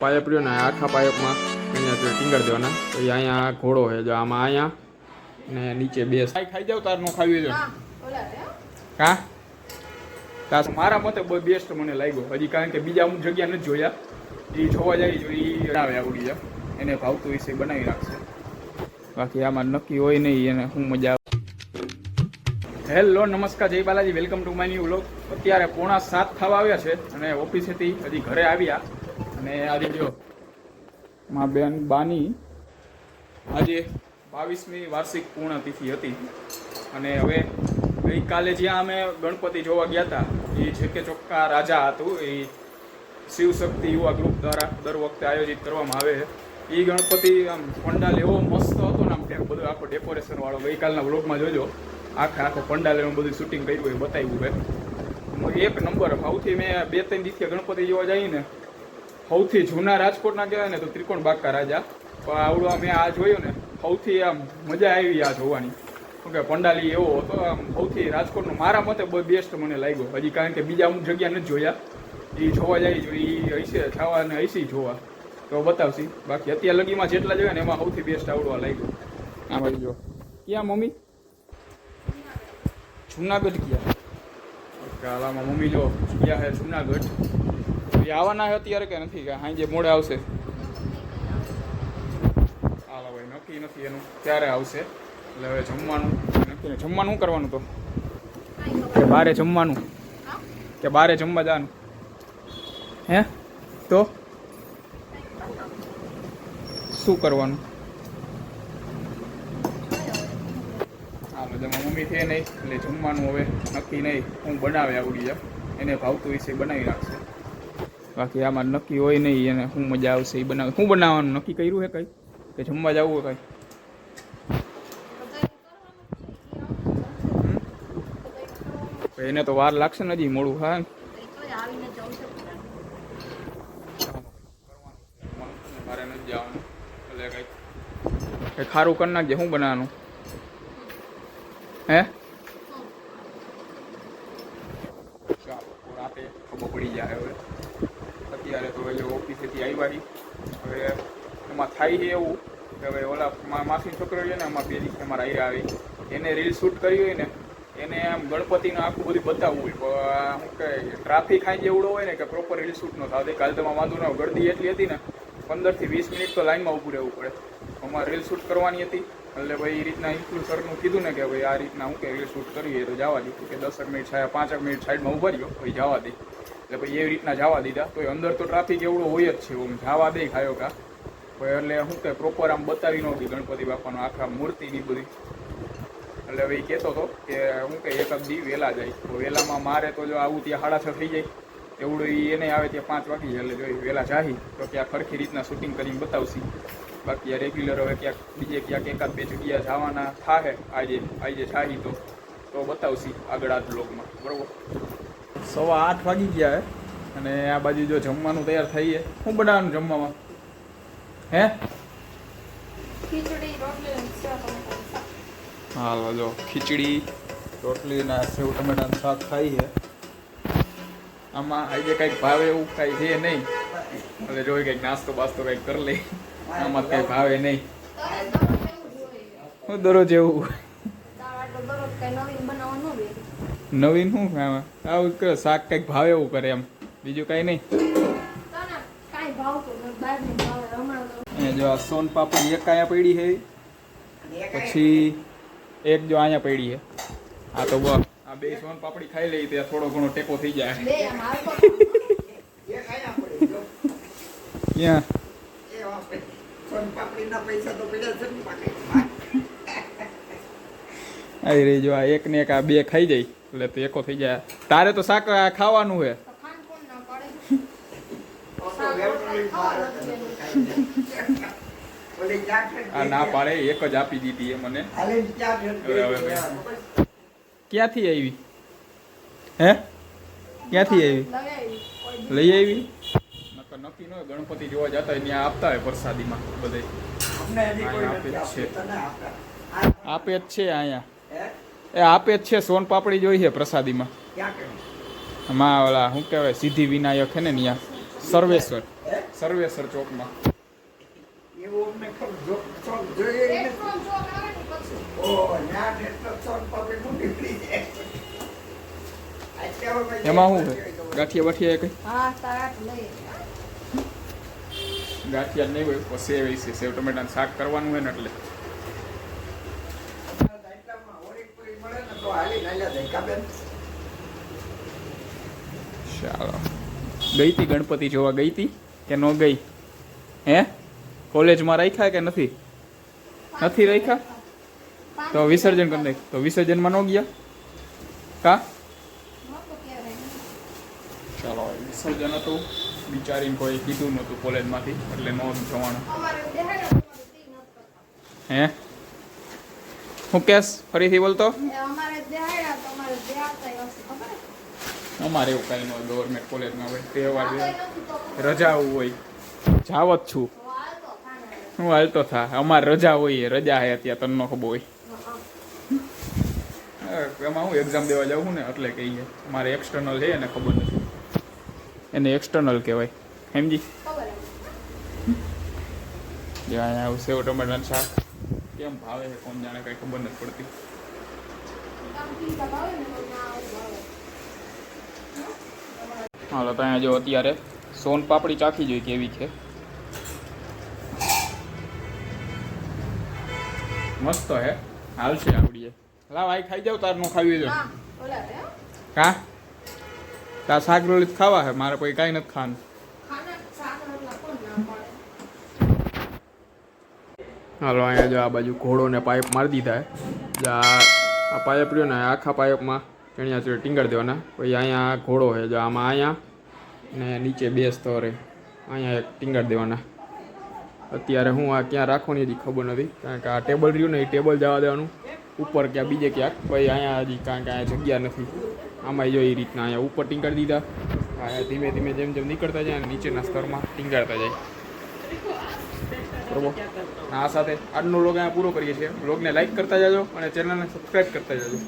Pipe રહ્યો ને આખા પાઇપમાં અહીંયા ટીંગર દેવાના તો એ અહીંયા ઘોડો છે જો આમાં અહીંયા ને નીચે બે ખાઈ જાવ તાર નો ખાવી જો હા મારા મતે બહુ બેસ્ટ મને લાગ્યો હજી કારણ કે બીજા અમુક જગ્યા નથી જોયા એ જોવા જાય જો એ આવે આવડી જાય એને ભાવતું વિશે બનાવી નાખશે બાકી આમાં નક્કી હોય નહીં એને શું મજા આવે. હેલો નમસ્કાર જય Balaji welcome to my new vlog. અત્યારે 6:45 થવા આવ્યા છે અને ઓફિસેથી હજી ઘરે આવ્યા અને આજે જો મા બેન બાની આજે 22મી વાર્ષિક પૂર્ણ તિથિ હતી અને હવે ગઈકાલે જ્યાં અમે ગણપતિ જોવા ગયા હતા એ છે કે ચોક્કા રાજા હતું એ શિવશક્તિ યુવા ગ્રુપ દ્વારા દર વખતે આયોજિત કરવામાં આવે છે. એ ગણપતિ આમ પંડાલ એવો મસ્ત હતો ને આમ ત્યાં બધું આખો ડેકોરેશન વાળો ગઈકાલના વ્લોગમાં જોજો આખો પંડાલ એનું બધું શૂટિંગ કર્યું એ બતાવ્યું છે એક નંબર. સૌથી મેં 2-3 દિવસે ગણપતિ જોવા જઈને સૌથી જૂના રાજકોટના કહેવાય ને તો ત્રિકોણ બાગકા રાજા પણ આવડો મેં આ જોયું ને સૌથી આમ મજા આવી આ જોવાની કે પંડાલી એવો હતો આમ સૌથી રાજકોટનો મારા મતે બહુ બેસ્ટ મને લાગ્યો હજી કારણ કે બીજા અમુક જગ્યા નથી જોયા એ જોવા જાય જો એ હશે છાવા ને હશે જોવા તો બતાવશી બાકી અત્યાર લગીમાં જેટલા જોયા ને એમાં સૌથી બેસ્ટ આવડવા લાગ્યો. આ બાજુ જો ક્યાં મમ્મી જુનાગઢ ગયા હાલામાં મમ્મી જો ગયા હે જુનાગઢ એ આવવાના હે અત્યારે કે નથી કે હાઈ જે મોડે આવશે હાલો ભાઈ નક્કી નથી એનું ક્યારે આવશે એટલે હવે જમવાનું નક્કી જમવાનું શું કરવાનું તો કે બારે જમવાનું કે બારે જમવા જવાનું હે તો શું કરવાનું હાલો જેમાં મમ્મી છે નહીં એટલે જમવાનું હવે નક્કી નહીં હું બનાવે આવડી જાય એને ભાવતું વિશે બનાવી નાખશે બાકી આમાં નક્કી હોય નહીં એને શું મજા આવશે એ બનાવે શું બનાવવાનું નક્કી કર્યું છે કંઈ કે જમવા જવું હોય કંઈ એને તો વાર લાગશે ને હજી મોડું હા મારે નથી જવાનું એટલે કંઈક ખારું કરી નાખજે શું બનાવવાનું હે ચાલો રાતે ખબર પડી જાય હવે અત્યારે તો એટલે ઓફિસેથી આવી હવે એમાં થાય છે એવું કે હવે ઓલા માસી છોકરો છે ને એમાં 2 દિવસ અમારા આયરા આવી એને રીલ શૂટ કરી હોય ને એને આમ ગણપતિનું આખું બધું બતાવવું હોય શું કહે ટ્રાફિક ખાઈ જેવડો હોય ને કે પ્રોપર રીલ શૂટ ન થાય કાલે તો વાંધો ન ગળદી એટલી હતી ને 15 થી 20 મિનિટ તો લાઈનમાં ઊભું રહેવું પડે. અમારે રીલ શૂટ કરવાની હતી એટલે ભાઈ એ રીતના ઇન્ફ્લુસરનું કીધું ને કે ભાઈ આ રીતના હું કે રીલ શૂટ કરીએ તો જવા દીધું કે 10 મિનિટ 5 મિનિટ સાઈડમાં ઊભા રહ્યો ભાઈ જવા દે એટલે ભાઈ એવી રીતના જવા દીધા તો અંદર તો ટ્રાફિક એવડો હોય જ છે આમ જવા દે ખાયો કા ભાઈ એટલે શું કે પ્રોપર આમ બતાવી નહોતી ગણપતિ બાપાનો આખા મૂર્તિની બધી એટલે હવે એ કહેતો હતો કે હું કે એક દી વહેલા જાય તો વહેલામાં મારે તો જો આવું ત્યાં 6:30 થઈ જાય એવડું એને આવે ત્યાં 5 વાગી જાય એટલે જો વહેલા જાહી તો ક્યાં ખરખી રીતના શૂટિંગ કરીને બતાવશી બાકી આ રેગ્યુલર હવે ક્યાંક બીજે ક્યાંક 1-2 જગ્યા જવાના થાય આજે જાહી તો બતાવશી આગળ આ બ્લોગમાં બરાબર. 8:15 વાગી ગયા અને આ બાજુ જો જમવાનું તૈયાર થઈએ શું બનાવવાનું જમવામાં હે હાલો જો ખીચડી રોટલી ના સેવ ટમેટાનું શાક ખાઈ છે આમાં આજે કંઈક ભાવે એવું કાંઈ છે નહીં એટલે જોઈ કંઈક નાસ્તો બાસ્તો કંઈક કરી લઈ આમાં કંઈ ભાવે નહીં હું દરરોજ એવું નવીન શું આમાં આવું કરે શાક કંઈક ભાવે એવું કરે એમ બીજું કાંઈ નહીં. જો આ સોન પાપડી એક અહીંયા પડી છે પછી એક જો અહીંયા પડી છે આ તો બસ આ 2 સોન પાપડી ખાઈ લઈ ત્યાં થોડો ઘણો ટેકો થઈ જાય. ક્યાં આવી રહી જો આ એક ને એક આ 2 ખાઈ જાય એટલે ટેકો થઈ જાય. તારે તો શાક ખાવાનું છે આ ના પાડે એક જ આપી દીધી એ મને. ક્યાંથી આવી હે ક્યાંથી આવી લઈ આવી નક્કી ન ગણપતિ જોવા જતા હોય ત્યાં આપતા હોય પ્રસાદીમાં બધે આપે જ છે અહીંયા એ આપે જ છે સોન પાપડી જોઈ છે પ્રસાદીમાં આમાં ઓલા શું કહેવાય સિદ્ધિ વિનાયક છે ને ત્યાં સર્વેશ્વર સર્વેશ્વર ચોકમાં. એવું અમને ખબર ચોક જોઈએ ને. ઓહ, ના એટલો ચોક પાસે મોટી પડી જાય. એમાં શું છે ગાંઠિયા બાઠિયા કઈ હા તારા લઈ ગાંઠિયા નહીં હોય પછી સેવ છે સેવ ટમેટાનું શાક કરવાનું હોય ને એટલે ચાલો. ગઈ તી ગણપતિ જોવા ગઈ તી કે ન ગઈ? હે કોલેજમાં રાખ્યા કે નથી રાખ્યા? તો વિસર્જન કરી નાખ. તો વિસર્જનમાં ન ગયા કા? ચાલો વિસર્જન હતું બિચારીને કોઈ કીધું નહોતું કોલેજમાંથી એટલે ન જવાનું. હે હું કેસ ફરીથી બોલતો? અમારે એવું કાંઈ ન હોય ગવર્મેન્ટ કોલેજમાં હોય તહેવાર રજા હોય જાવ જ છું હું હાલતો થા. અમારે રજા હોય રજા હે અત્યારે તને ખબર હોય એમાં હું એક્ઝામ દેવા જાઉં ને એટલે કહીએ અમારે એક્સટર્નલ છે એને ખબર નથી એને એક્સટર્નલ કહેવાય સમજી. અહીંયા આવું સેવ ટમેટાનું શાક કેમ ભાવે છે કોણ જાણે કઈ ખબર નથી પડતી. હાલો તો અહીંયા જો અત્યારે સોન પાપડી ચાખી જોઈ કેવી છે. મસ્ત હે હાલશે આવડીએ. લાવ આઈ ખાઈ જાવ તાર નો ખાવી જો કા તાર શાક રોલી ખાવા હે મારે કોઈ કાંઈ નથી ખાવાનું. હાલો અહીંયા જો આ બાજુ ઘોડોને પાઇપ મારી દીધા હે. આ પાઇપ રહ્યો ને આખા પાઇપમાં ચણિયા ચોળી ટીંગાડી દેવાના. પછી અહીંયા ઘોડો છે જો આમાં અહીંયા ને નીચે બે સ્તર હે અહીંયા એક ટીંગાડી દેવાના. અત્યારે હું આ ક્યાં રાખવાની હજી ખબર નથી કારણ કે આ ટેબલ રહ્યું ને એ ટેબલ જવા દેવાનું ઉપર ક્યાં બીજે ક્યાંક. પછી અહીંયા હજી કારણ કે અહીંયા જગ્યા નથી આમાં જો એ રીતના અહીંયા ઉપર ટીંગાડી દીધા. અહીંયા ધીમે ધીમે જેમ જેમ નીકળતા જાય નીચેના સ્તરમાં ટીંગાડતા જાય બરોબર. આ સાથે આજનો વ્લોગ અહીંયા પૂરો કરીએ છીએ. વ્લોગને લાઈક કરતા જાજો અને ચેનલને સબસ્ક્રાઈબ કરતા જાજો.